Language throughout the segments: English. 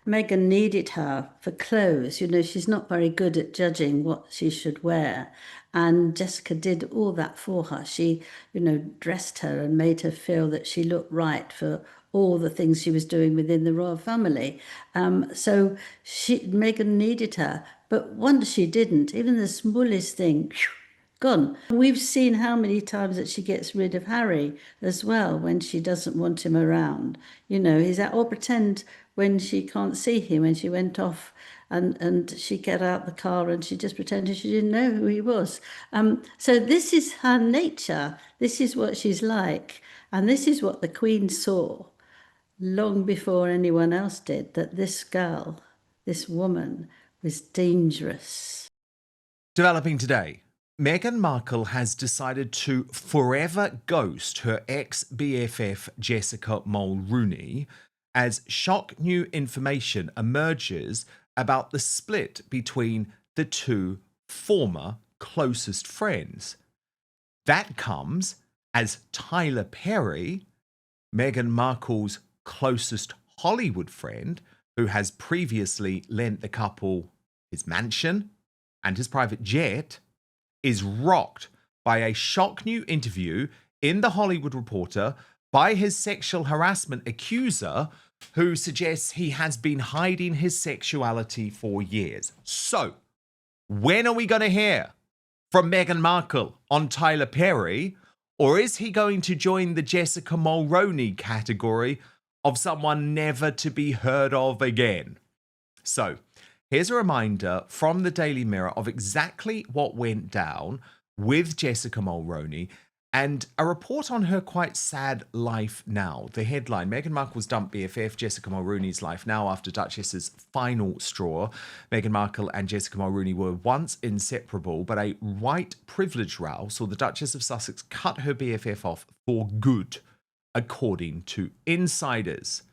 Meghan needed her for clothes. She's not very good at judging what she should wear. And Jessica did all that for her. She, dressed her and made her feel that she looked right for all the things she was doing within the royal family. So Meghan needed her. But once she didn't, even the smallest thing, gone. We've seen how many times that she gets rid of Harry as well when she doesn't want him around. He's at, or pretend when she can't see him, when she went off and she got out the car and she just pretended she didn't know who he was. So this is her nature. This is what she's like. And this is what the Queen saw long before anyone else did, that this girl, this woman, was dangerous. Developing today, Meghan Markle has decided to forever ghost her ex-BFF Jessica Mulroney as shock new information emerges about the split between the two former closest friends. That comes as Tyler Perry, Meghan Markle's closest Hollywood friend, who has previously lent the couple his mansion and his private jet, is rocked by a shock new interview in The Hollywood Reporter by his sexual harassment accuser, who suggests he has been hiding his sexuality for years. So, when are we going to hear from Meghan Markle on Tyler Perry, or is he going to join the Jessica Mulroney category of someone never to be heard of again? So, here's a reminder from the Daily Mirror of exactly what went down with Jessica Mulroney and a report on her quite sad life now. The headline: Meghan Markle's dumped BFF, Jessica Mulroney's life now after Duchess's final straw. Meghan Markle and Jessica Mulroney were once inseparable, but a white privilege row saw the Duchess of Sussex cut her BFF off for good, according to insiders.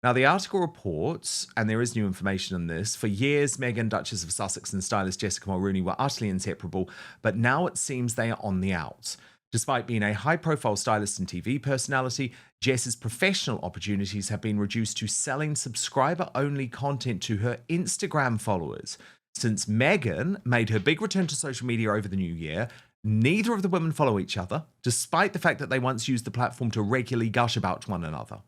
Now, the article reports, and there is new information on this, for years, Meghan, Duchess of Sussex, and stylist Jessica Mulroney were utterly inseparable, but now it seems they are on the outs. Despite being a high-profile stylist and TV personality, Jess's professional opportunities have been reduced to selling subscriber-only content to her Instagram followers. Since Meghan made her big return to social media over the new year, neither of the women follow each other, despite the fact that they once used the platform to regularly gush about one another.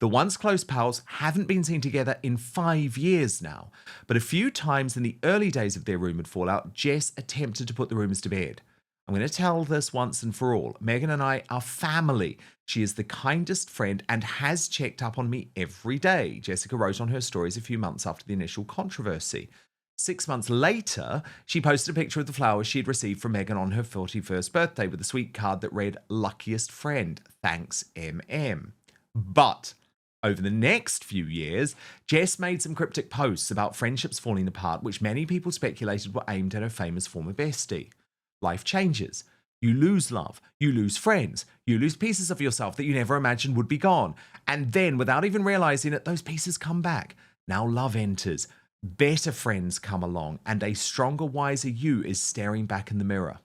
The once close pals haven't been seen together in 5 years now, but a few times in the early days of their rumoured fallout, Jess attempted to put the rumours to bed. I'm going to tell this once and for all. Meghan and I are family. She is the kindest friend and has checked up on me every day, Jessica wrote on her stories a few months after the initial controversy. 6 months later, she posted a picture of the flowers she had received from Meghan on her 41st birthday with a sweet card that read, "Luckiest friend, thanks MM." But over the next few years, Jess made some cryptic posts about friendships falling apart, which many people speculated were aimed at her famous former bestie. Life changes. You lose love. You lose friends. You lose pieces of yourself that you never imagined would be gone. And then, without even realizing it, those pieces come back. Now love enters. Better friends come along, and a stronger, wiser you is staring back in the mirror.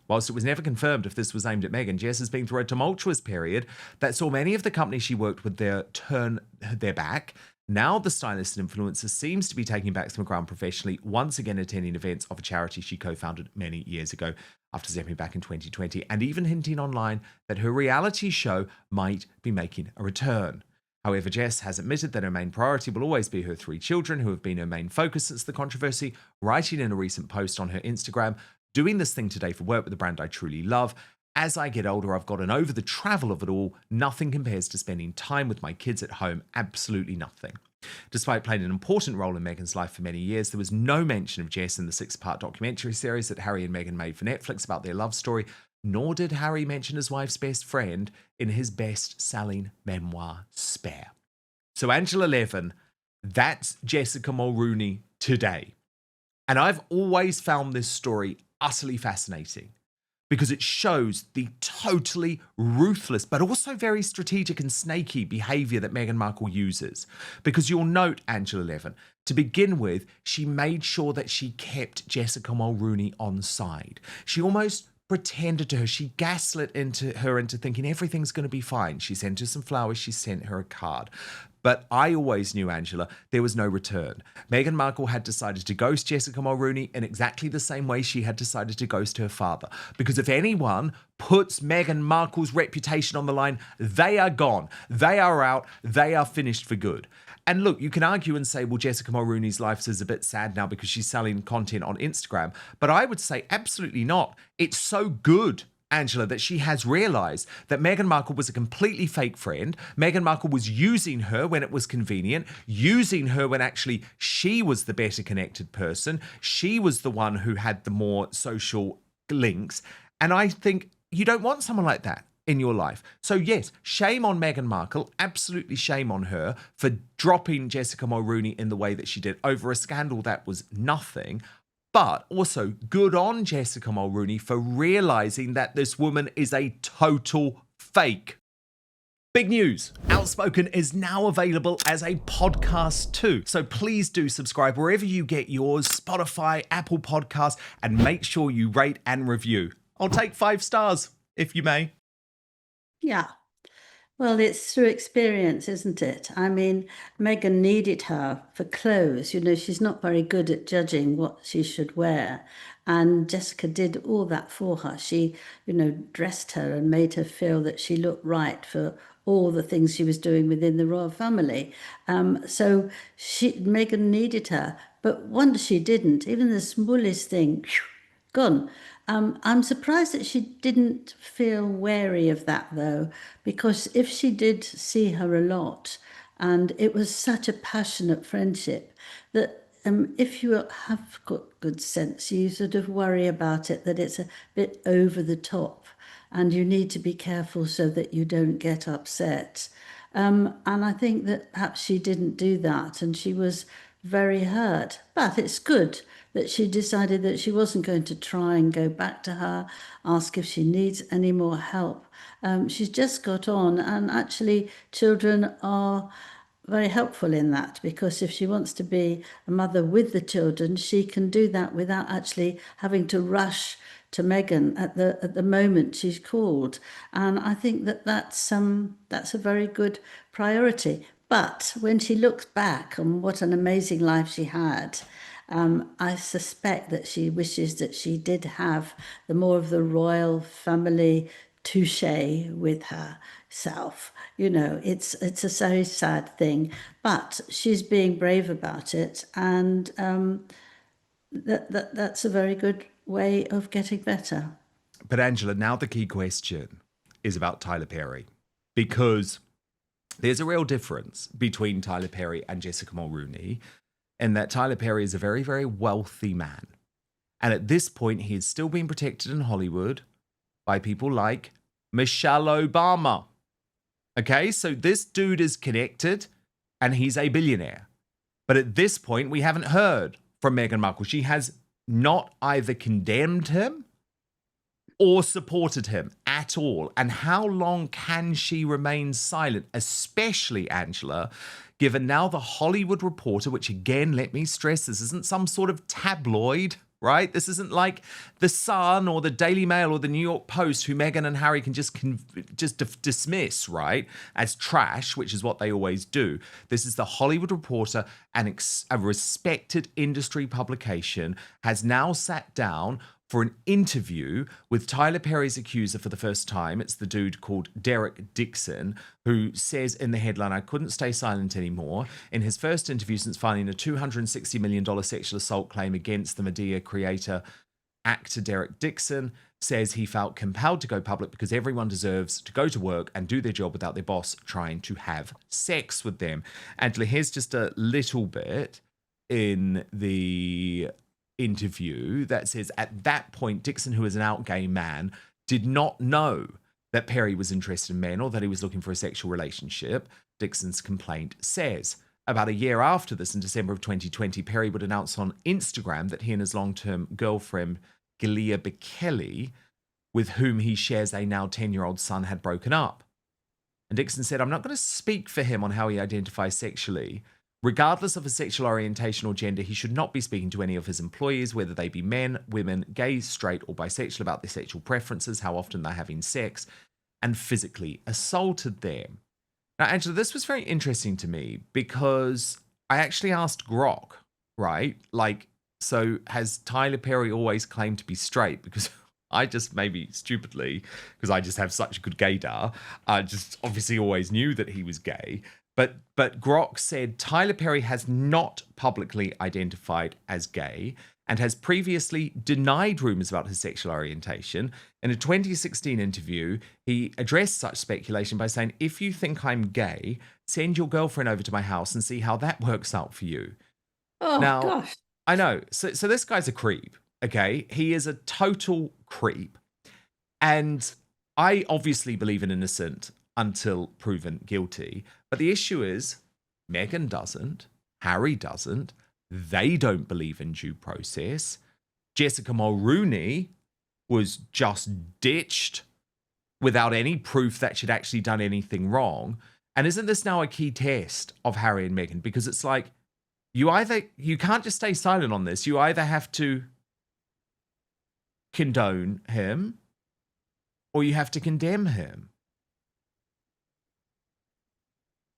Whilst it was never confirmed if this was aimed at Meghan, Jess has been through a tumultuous period that saw many of the companies she worked with turn their back. Now the stylist and influencer seems to be taking back some ground professionally, once again attending events of a charity she co-founded many years ago after stepping back in 2020, and even hinting online that her reality show might be making a return. However, Jess has admitted that her main priority will always be her 3 children, who have been her main focus since the controversy, writing in a recent post on her Instagram, "Doing this thing today for work with a brand I truly love. As I get older, I've gotten over the travel of it all. Nothing compares to spending time with my kids at home. Absolutely nothing." Despite playing an important role in Meghan's life for many years, there was no mention of Jess in the 6-part documentary series that Harry and Meghan made for Netflix about their love story, nor did Harry mention his wife's best friend in his best-selling memoir, Spare. So Angela Levin, that's Jessica Mulroney today. And I've always found this story utterly fascinating because it shows the totally ruthless but also very strategic and snaky behaviour that Meghan Markle uses. Because you'll note, Angela Levin, to begin with, she made sure that she kept Jessica Mulroney on side. She almost pretended to her, she gaslit her into thinking everything's going to be fine. She sent her some flowers, she sent her a card. But I always knew, Angela, there was no return. Meghan Markle had decided to ghost Jessica Mulroney in exactly the same way she had decided to ghost her father. Because if anyone puts Meghan Markle's reputation on the line, they are gone. They are out. They are finished for good. And look, you can argue and say, well, Jessica Mulroney's life is a bit sad now because she's selling content on Instagram. But I would say absolutely not. It's so good, Angela, that she has realised that Meghan Markle was a completely fake friend. Meghan Markle was using her when it was convenient, using her when actually she was the better connected person. She was the one who had the more social links. And I think you don't want someone like that in your life. So yes, shame on Meghan Markle, absolutely shame on her for dropping Jessica Mulroney in the way that she did over a scandal that was nothing. But also good on Jessica Mulroney for realizing that this woman is a total fake. Big news, Outspoken is now available as a podcast too. So please do subscribe wherever you get yours, Spotify, Apple Podcasts, and make sure you rate and review. I'll take 5 stars, if you may. Yeah. Well, it's through experience, isn't it? I mean, Meghan needed her for clothes. She's not very good at judging what she should wear. And Jessica did all that for her. She, dressed her and made her feel that she looked right for all the things she was doing within the royal family. So Meghan needed her. But once she didn't, even the smallest thing, gone. I'm surprised that she didn't feel wary of that, though, because if she did see her a lot, and it was such a passionate friendship, that if you have got good sense, you sort of worry about it, that it's a bit over the top, and you need to be careful so that you don't get upset. And I think that perhaps she didn't do that, and she was very hurt. But it's good that she decided that she wasn't going to try and go back to her, ask if she needs any more help. She's just got on, and actually, children are very helpful in that, because if she wants to be a mother with the children, she can do that without actually having to rush to Meghan at the moment she's called. And I think that that's a very good priority. But when she looks back on what an amazing life she had, I suspect that she wishes that she did have the more of the royal family touche with herself. It's a very sad thing, but she's being brave about it, and that's a very good way of getting better. But Angela, now the key question is about Tyler Perry, because there's a real difference between Tyler Perry and Jessica Mulroney, in that Tyler Perry is a very, very wealthy man. And at this point, he is still being protected in Hollywood by people like Michelle Obama. Okay, so this dude is connected and he's a billionaire. But at this point, we haven't heard from Meghan Markle. She has not either condemned him or supported him at all. And how long can she remain silent, especially, Angela, given now the Hollywood Reporter, which again, let me stress, this isn't some sort of tabloid, right? This isn't like The Sun or the Daily Mail or the New York Post, who Meghan and Harry can just dismiss, right, as trash, which is what they always do. This is the Hollywood Reporter, a respected industry publication, has now sat down for an interview with Tyler Perry's accuser for the first time. It's the dude called Derek Dixon, who says in the headline, "I couldn't stay silent anymore." In his first interview since filing a $260 million sexual assault claim against the Medea creator, actor Derek Dixon says he felt compelled to go public because everyone deserves to go to work and do their job without their boss trying to have sex with them. Angela, here's just a little bit in the interview that says, at that point, Dixon, who is an out gay man, did not know that Perry was interested in men or that he was looking for a sexual relationship. Dixon's complaint says. About a year after this, in December of 2020, Perry would announce on Instagram that he and his long-term girlfriend, Gilia Bekele, with whom he shares a now 10-year-old son, had broken up. And Dixon said, "I'm not going to speak for him on how he identifies sexually. Regardless of his sexual orientation or gender, he should not be speaking to any of his employees, whether they be men, women, gay, straight, or bisexual, about their sexual preferences, how often they're having sex, and physically assaulted them." Now, Angela, this was very interesting to me because I actually asked Grok, right? Like, so has Tyler Perry always claimed to be straight? Because I just maybe stupidly, because I just have such good gaydar, I just obviously always knew that he was gay. But Grok said Tyler Perry has not publicly identified as gay and has previously denied rumors about his sexual orientation. In a 2016 interview, he addressed such speculation by saying, "If you think I'm gay, send your girlfriend over to my house and see how that works out for you." Oh, Now, gosh. I know. So this guy's a creep, okay? He is a total creep. And I obviously believe in innocent until proven guilty. But the issue is Meghan doesn't, Harry doesn't, they don't believe in due process. Jessica Mulroney was just ditched without any proof that she'd actually done anything wrong. And isn't this now a key test of Harry and Meghan? Because it's like, you can't just stay silent on this. You either have to condone him or you have to condemn him.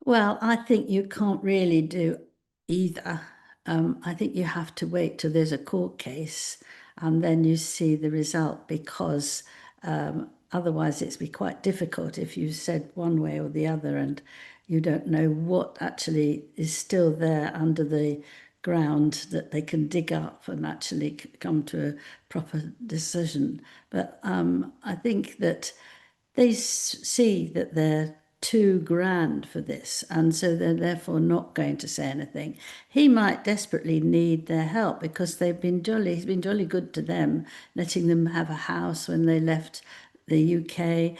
Well, I think you can't really do either. I think you have to wait till there's a court case and then you see the result, because otherwise it's be quite difficult if you said one way or the other and you don't know what actually is still there under the ground that they can dig up and actually come to a proper decision. But I think that they see that they're too grand for this, and so they're therefore not going to say anything. He might desperately need their help because he's been jolly good to them, letting them have a house when they left the UK,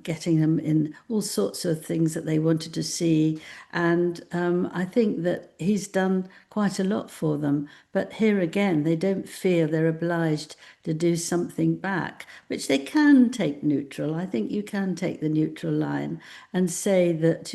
getting them in all sorts of things that they wanted to see. And I think that he's done quite a lot for them. But here again, they don't feel they're obliged to do something back, which they can take neutral. I think you can take the neutral line and say that,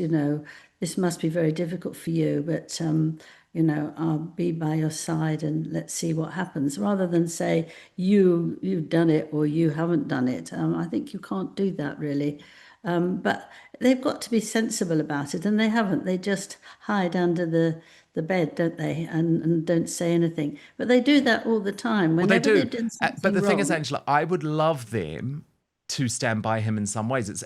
this must be very difficult for you, but I'll be by your side and let's see what happens, rather than say you've done it or you haven't done it. I think you can't do that really. But they've got to be sensible about it, and they haven't. They just hide under the bed, don't they, and don't say anything. But they do that all the time. Well, they Whenever do. they've done But something the thing is, wrong. Angela, I would love them to stand by him in some ways.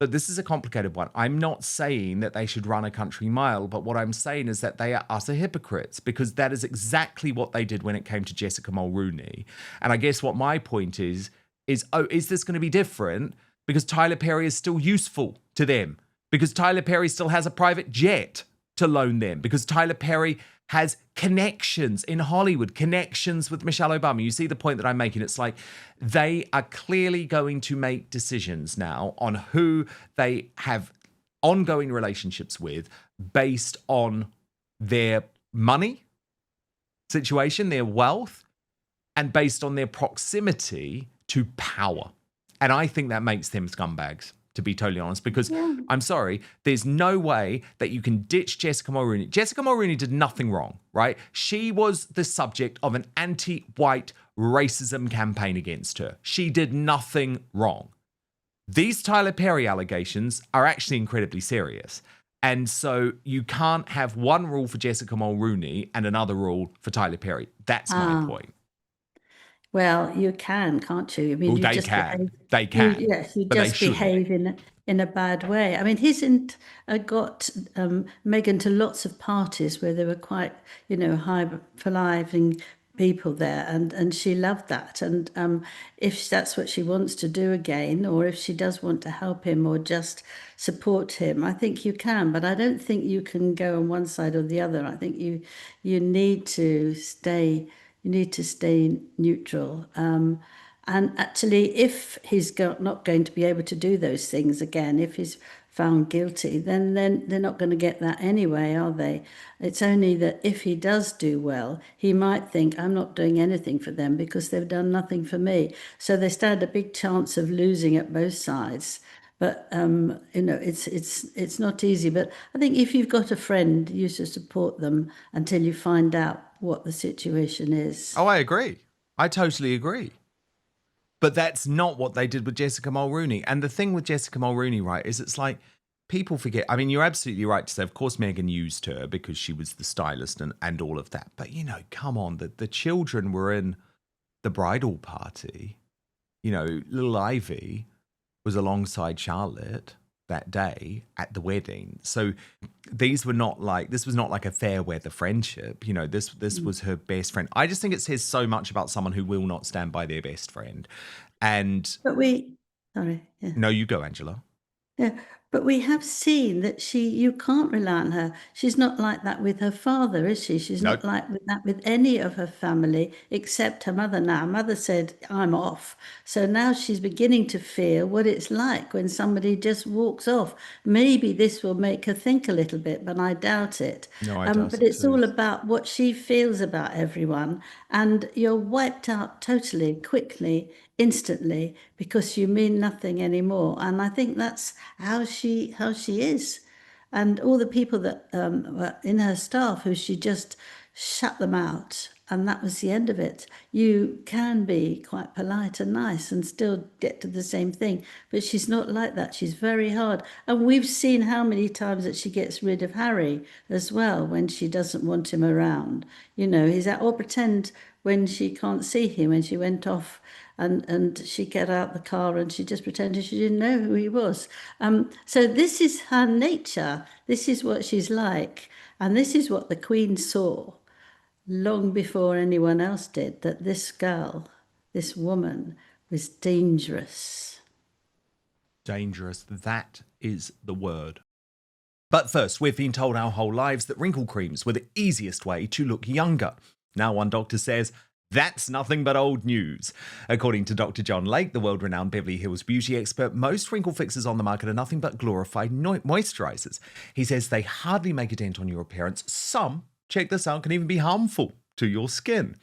But this is a complicated one. I'm not saying that they should run a country mile, but what I'm saying is that they are utter hypocrites, because that is exactly what they did when it came to Jessica Mulroney. And I guess what my point is this going to be different because Tyler Perry is still useful to them, because Tyler Perry still has a private jet to loan them, because Tyler Perry has connections in Hollywood, connections with Michelle Obama. You see the point that I'm making? It's like they are clearly going to make decisions now on who they have ongoing relationships with based on their money situation, their wealth, and based on their proximity to power. And I think that makes them scumbags, to be totally honest, because I'm sorry, there's no way that you can ditch Jessica Mulroney. Jessica Mulroney did nothing wrong, right? She was the subject of an anti-white racism campaign against her. She did nothing wrong. These Tyler Perry allegations are actually incredibly serious. And so you can't have one rule for Jessica Mulroney and another rule for Tyler Perry. That's my point. Well, you can, can't you? I mean, Well, you they just behave. can. They can. Yes, you But they just shouldn't. behave in a bad way. I mean, he's got Meghan to lots of parties where there were quite, high living people there, and she loved that. And if that's what she wants to do again, or if she does want to help him or just support him, I think you can. But I don't think you can go on one side or the other. I think you need to stay. You need to stay neutral. And actually, if he's not going to be able to do those things again, if he's found guilty, then they're not going to get that anyway, are they? It's only that if he does do well, he might think, I'm not doing anything for them because they've done nothing for me. So they stand a big chance of losing at both sides. But it's not easy. But I think if you've got a friend, you should support them until you find out what the situation is. Oh, I agree. I totally agree. But that's not what they did with Jessica Mulroney. And the thing with Jessica Mulroney, right, is it's like people forget. I mean, you're absolutely right to say, of course, Meghan used her because she was the stylist and all of that. But, come on, the children were in the bridal party. Little Ivy was alongside Charlotte that day at the wedding. So this was not like a fair weather friendship. This was her best friend. I just think it says so much about someone who will not stand by their best friend. And But sorry, yeah. no, you go, Angela. Yeah, but we have seen that you can't rely on her. She's not like that with her father, is she? She's No, not like that with any of her family except her mother now. Mother said, I'm off. So now she's beginning to feel what it's like when somebody just walks off. Maybe this will make her think a little bit, but I doubt it. no, I doubt But it it's too. all about what she feels about everyone. And you're wiped out totally, quickly, instantly, because you mean nothing anymore. And I think that's how she is. And all the people that were in her staff who she just shut them out. And that was the end of it. You can be quite polite and nice and still get to the same thing. But she's not like that. She's very hard. And we've seen how many times that she gets rid of Harry as well when she doesn't want him around. He's at, or pretend when she can't see him, when she went off and she got out the car and she just pretended she didn't know who he was. So this is her nature. This is what she's like. And this is what the Queen saw long before anyone else did, that this girl, this woman, was dangerous. Dangerous. That is the word. But first, we've been told our whole lives that wrinkle creams were the easiest way to look younger. Now one doctor says that's nothing but old news. According to Dr. John Lake, the world-renowned Beverly Hills beauty expert, most wrinkle fixers on the market are nothing but glorified moisturizers. He says they hardly make a dent on your appearance. Some, check this out, can even be harmful to your skin.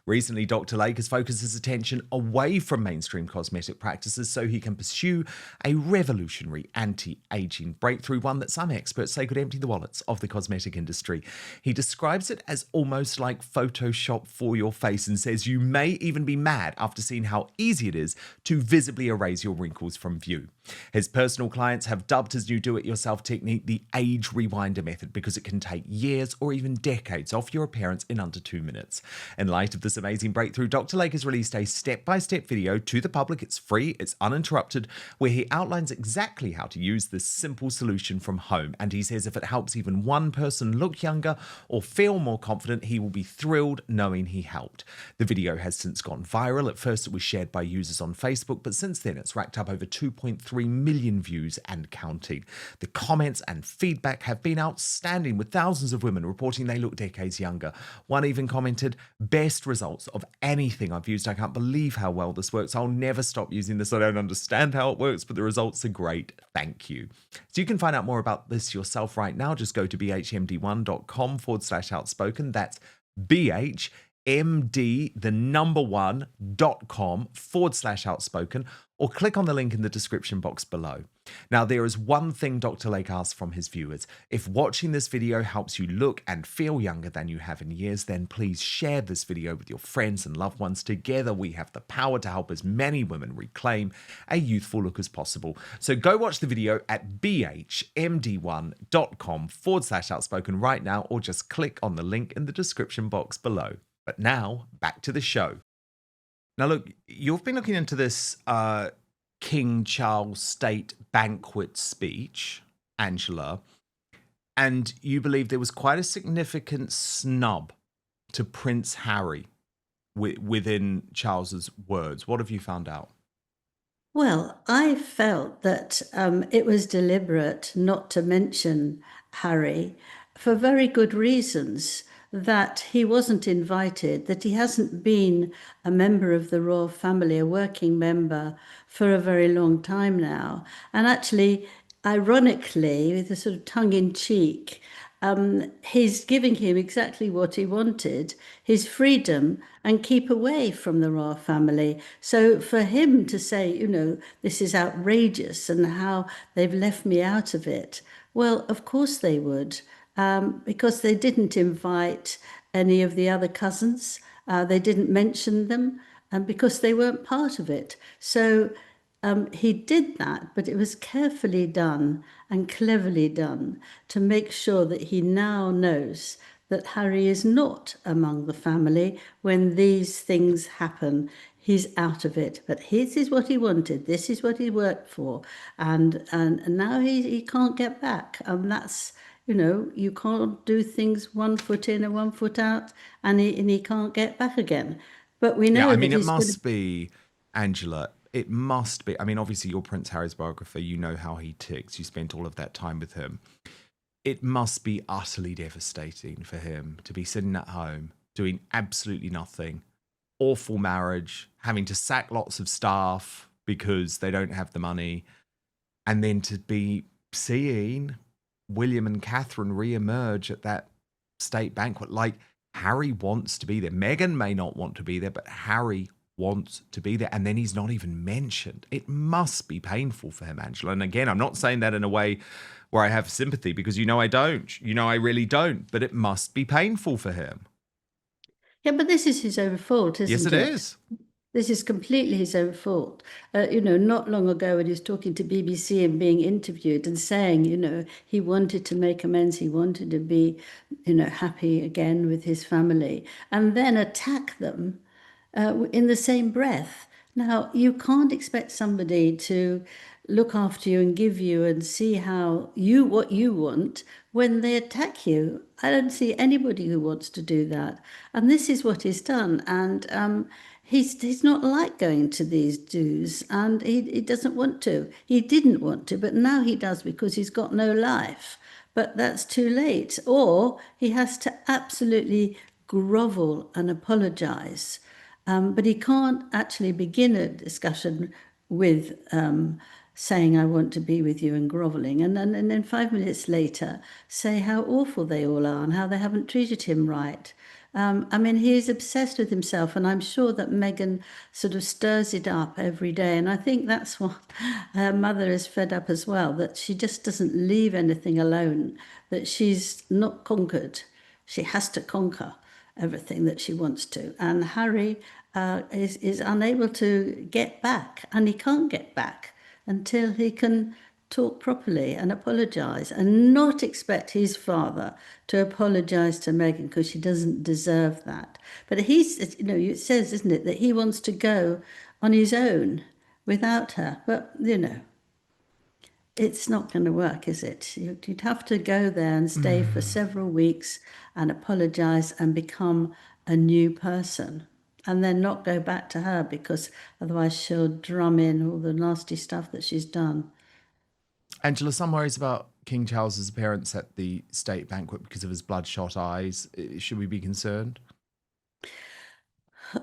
Recently, Dr. Lake has focused his attention away from mainstream cosmetic practices so he can pursue a revolutionary anti-aging breakthrough, one that some experts say could empty the wallets of the cosmetic industry. He describes it as almost like Photoshop for your face and says you may even be mad after seeing how easy it is to visibly erase your wrinkles from view. His personal clients have dubbed his new do-it-yourself technique the age rewinder method because it can take years or even decades off your appearance in under 2 minutes. In light of this amazing breakthrough, Dr. Lake has released a step-by-step video to the public. It's free, it's uninterrupted, where he outlines exactly how to use this simple solution from home. And he says if it helps even one person look younger or feel more confident, he will be thrilled knowing he helped. The video has since gone viral. At first, it was shared by users on Facebook, but since then, it's racked up over 2.3 million views and counting. The comments and feedback have been outstanding, with thousands of women reporting they look decades younger. One even commented, "Best results of anything I've used. I can't believe how well this works. I'll never stop using this. I don't understand how it works, but the results are great. Thank you." So you can find out more about this yourself right now. Just go to bhmd1.com/outspoken. That's bhmd1.com/outspoken, or click on the link in the description box below. Now, there is one thing Dr. Lake asks from his viewers. If watching this video helps you look and feel younger than you have in years, then please share this video with your friends and loved ones. Together, we have the power to help as many women reclaim a youthful look as possible. So go watch the video at bhmd1.com/outspoken right now, or just click on the link in the description box below. But now, back to the show. Now, look, you've been looking into this King Charles State banquet speech, Angela, and you believe there was quite a significant snub to Prince Harry within Charles's words. What have you found out? Well, I felt that it was deliberate not to mention Harry for very good reasons. That he wasn't invited, that he hasn't been a member of the royal family, a working member, for a very long time now. And actually, ironically, with a sort of tongue in cheek, he's giving him exactly what he wanted, his freedom, and keep away from the royal family. So for him to say, this is outrageous and how they've left me out of it, well, of course they would, because they didn't invite any of the other cousins. They didn't mention them, and because they weren't part of it. So he did that, but it was carefully done and cleverly done to make sure that he now knows that Harry is not among the family when these things happen. He's out of it. But this is what he wanted. This is what he worked for. And now he can't get back. And that's, you can't do things 1 foot in and 1 foot out, and he can't get back again. But we Yeah, know I that mean, it he's going to. must be, Angela, it must be. I mean, obviously, you're Prince Harry's biographer. You know how he ticks. You spent all of that time with him. It must be utterly devastating for him to be sitting at home, doing absolutely nothing, awful marriage, having to sack lots of staff because they don't have the money, and then to be seeing William and Catherine re-emerge at that state banquet. Like, Harry wants to be there. Meghan may not want to be there, but Harry wants to be there. And then he's not even mentioned. It must be painful for him, Angela. And again, I'm not saying that in a way where I have sympathy, because I don't. I really don't. But it must be painful for him. Yeah, but this is his own fault, Yes, isn't it it? is. This is completely his own fault. Not long ago when he was talking to BBC and being interviewed and saying, he wanted to make amends, he wanted to be, happy again with his family, and then attack them in the same breath. Now, you can't expect somebody to look after you and give you and see what you want when they attack you. I don't see anybody who wants to do that. And this is what he's done. And he's not like going to these dues, and he doesn't want to. He didn't want to, but now he does because he's got no life. But that's too late. Or he has to absolutely grovel and apologize. But he can't actually begin a discussion with saying, I want to be with you, and groveling. And then 5 minutes later, say how awful they all are and how they haven't treated him right. I mean, he's obsessed with himself, and I'm sure that Meghan sort of stirs it up every day. And I think that's what her mother is fed up as well, that she just doesn't leave anything alone, that she's not conquered. She has to conquer everything that she wants to. And Harry is unable to get back, and he can't get back until he can talk properly and apologise, and not expect his father to apologise to Meghan, because she doesn't deserve that. But it says, isn't it, that he wants to go on his own without her. But, it's not going to work, is it? You'd have to go there and stay for several weeks and apologise and become a new person, and then not go back to her, because otherwise she'll drum in all the nasty stuff that she's done. Angela, some worries about King Charles's appearance at the state banquet because of his bloodshot eyes. Should we be concerned?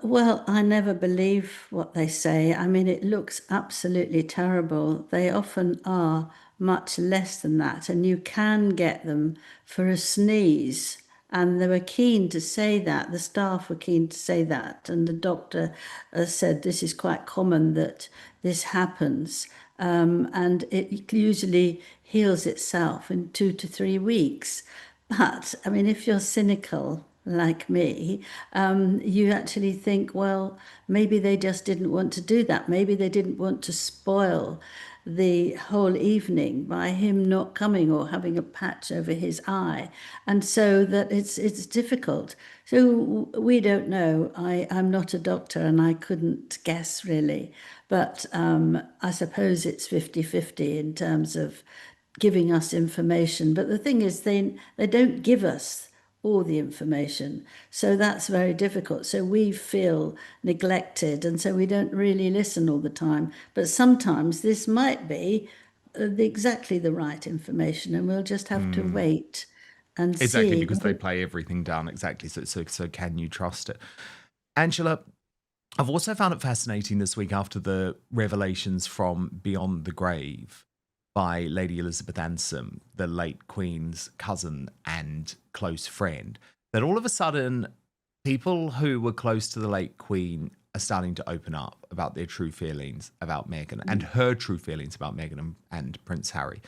Well, I never believe what they say. I mean, it looks absolutely terrible. They often are much less than that, and you can get them for a sneeze. And they were keen to say that. The staff were keen to say that. And the doctor said this is quite common that this happens. And it usually heals itself in 2 to 3 weeks. But I mean, if you're cynical like me, you actually think, well, maybe they just didn't want to do that. Maybe they didn't want to spoil the whole evening by him not coming or having a patch over his eye, and so that it's difficult. So we don't know. I'm not a doctor and I couldn't guess really, but I suppose it's 50-50 in terms of giving us information. But the thing is, they don't give us all the information. So that's very difficult. So we feel neglected, and so we don't really listen all the time. But sometimes this might be exactly the right information, and we'll just have to wait and Exactly, see. because they play everything down exactly. So can you trust it? Angela, I've also found it fascinating this week after the revelations from Beyond the Grave by Lady Elizabeth Ansome, the late Queen's cousin and close friend, that all of a sudden people who were close to the late Queen are starting to open up about their true feelings about Meghan and her true feelings about Meghan and Prince Harry.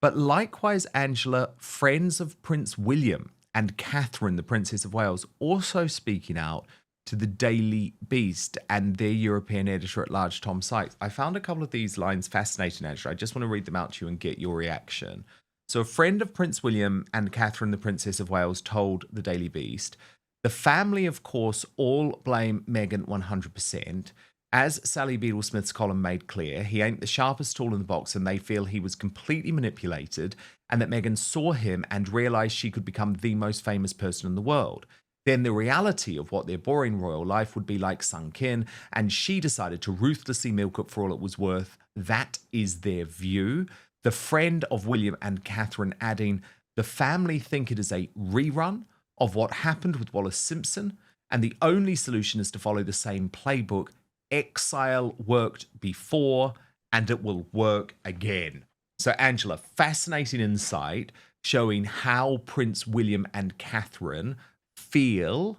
But likewise, Angela, friends of Prince William and Catherine, the Princess of Wales, also speaking out to the Daily Beast and their European editor-at-large, Tom Sykes. I found a couple of these lines fascinating, Angela. I just want to read them out to you and get your reaction. So a friend of Prince William and Catherine, the Princess of Wales, told the Daily Beast, "The family, of course, all blame Meghan 100%. As Sally Beadle-Smith's column made clear, he ain't the sharpest tool in the box and they feel he was completely manipulated and that Meghan saw him and realised she could become the most famous person in the world. Then the reality of what their boring royal life would be like sunk in, and she decided to ruthlessly milk it for all it was worth. That is their view." The friend of William and Catherine adding, "The family think it is a rerun of what happened with Wallace Simpson, and the only solution is to follow the same playbook. Exile worked before, and it will work again." So, Angela, fascinating insight showing how Prince William and Catherine feel.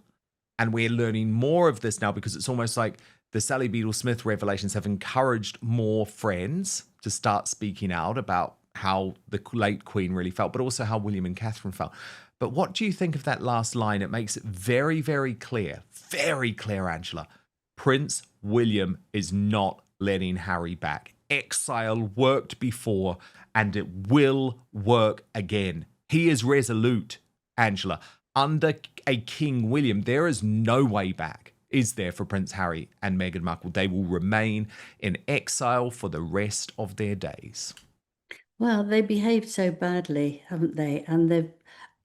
And we're learning more of this now because it's almost like the Sally Beadle-Smith revelations have encouraged more friends to start speaking out about how the late Queen really felt, but also how William and Catherine felt. But what do you think of that last line? It makes it very, very clear, Angela. Prince William is not letting Harry back. Exile worked before, and it will work again. He is resolute, Angela. Under a King William, there is no way back, is there, for Prince Harry and Meghan Markle? They will remain in exile for the rest of their days. Well, they behaved so badly, haven't they? And they've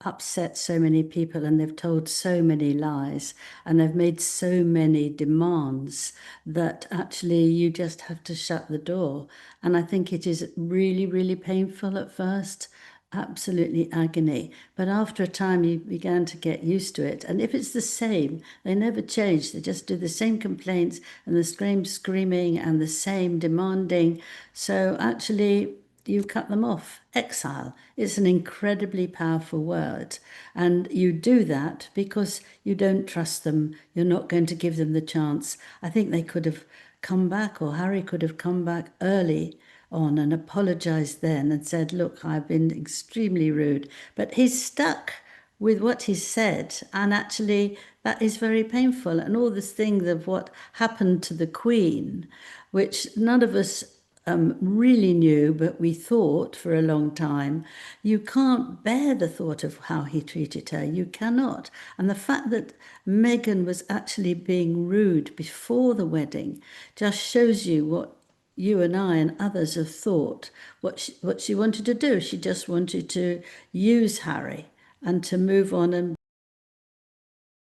upset so many people and they've told so many lies and they've made so many demands that actually you just have to shut the door. And I think it is really, really painful at first, absolutely agony. But after a time, you began to get used to it. And if it's the same, they never change. They just do the same complaints and the same screaming and the same demanding. So actually, you cut them off. Exile. It's an incredibly powerful word. And you do that because you don't trust them. You're not going to give them the chance. I think they could have come back, or Harry could have come back early on and apologized then and said, "Look, I've been extremely rude." But he's stuck with what he said. And actually, that is very painful. And all this thing of what happened to the Queen, which none of us really knew, but we thought for a long time, you can't bear the thought of how he treated her. You cannot. And the fact that Meghan was actually being rude before the wedding just shows you what you and I and others have thought, what she wanted to do. She just wanted to use Harry and to move on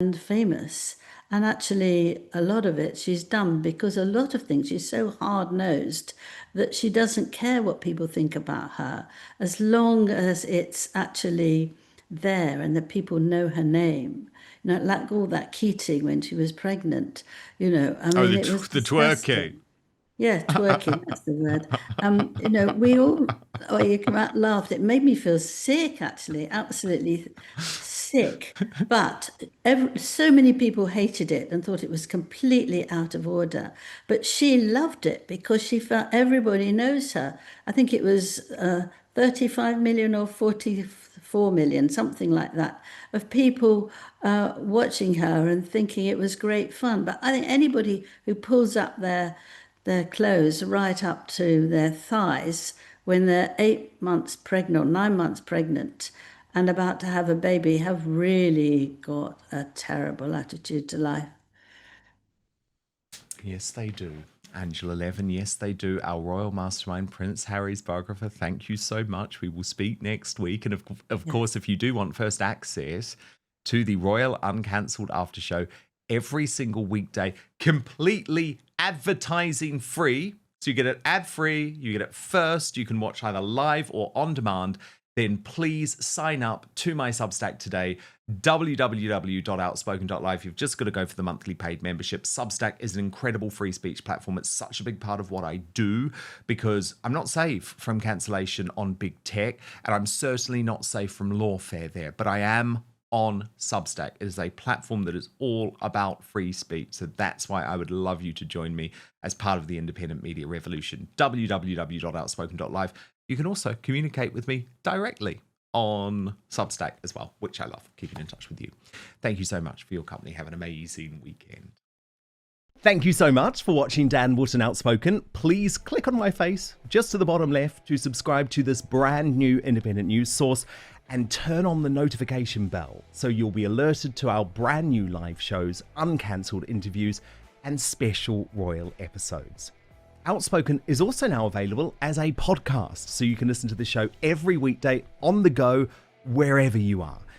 and famous. And actually, a lot of it she's done because a lot of things she's so hard-nosed that she doesn't care what people think about her, as long as it's actually there and that people know her name. You know, like all that Keating when she was pregnant. You know, I mean, it was the disgusting. twerking. Yeah, twerking, that's the word. You know, we all, oh, you come out laughed. It made me feel sick, actually, absolutely sick. But so many people hated it and thought it was completely out of order. But she loved it because she felt everybody knows her. I think it was 35 million or 44 million, something like that, of people watching her and thinking it was great fun. But I think anybody who pulls up their clothes right up to their thighs when they're 8 months pregnant or 9 months pregnant and about to have a baby have really got a terrible attitude to life. Yes, they do. Angela Levin, yes, they do. Our Royal Mastermind, Prince Harry's biographer, thank you so much. We will speak next week. And of course, if you do want first access to the Royal Uncancelled After Show every single weekday, completely advertising free. So you get it ad free, you get it first. You can watch either live or on demand. Then please sign up to my Substack today, www.outspoken.live. You've just got to go for the monthly paid membership. Substack is an incredible free speech platform. It's such a big part of what I do because I'm not safe from cancellation on big tech, and I'm certainly not safe from lawfare there, but I am on Substack. It is a platform that is all about free speech. So that's why I would love you to join me as part of the independent media revolution. www.outspoken.live. You can also communicate with me directly on Substack as well, which I love, keeping in touch with you. Thank you so much for your company. Have an amazing weekend. Thank you so much for watching Dan Wootton Outspoken. Please click on my face just to the bottom left to subscribe to this brand new independent news source and turn on the notification bell so you'll be alerted to our brand new live shows, uncancelled interviews, and special royal episodes. Outspoken is also now available as a podcast, so you can listen to the show every weekday on the go, wherever you are.